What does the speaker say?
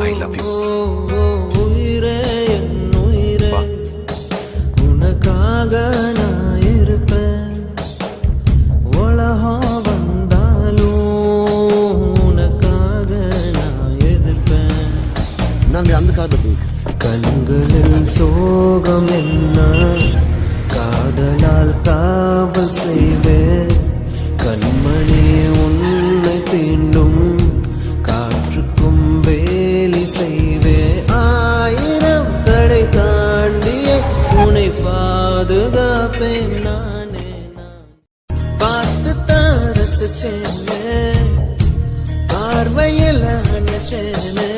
I love you. உயிரே என் உயிரே, உனக்காக நான் இருப்பேன். உலகம் வந்தாலும் உனக்காக நான் எதிர்ப்பேன். நாங்க அந்த காலத்து கண்களில் சோகம் என்ன, காதலால் காவல் செய்வேன். கண்மணி உன்னை தீண்டும் காற்றுக்கும் வேலி செய்வேன். 1000 தடை தாண்டிய உன்னை பாதுகாப்பேன். நானே பார்த்து தான் ரசிச்சேனே, பார்வையில் அணைச்சேனே.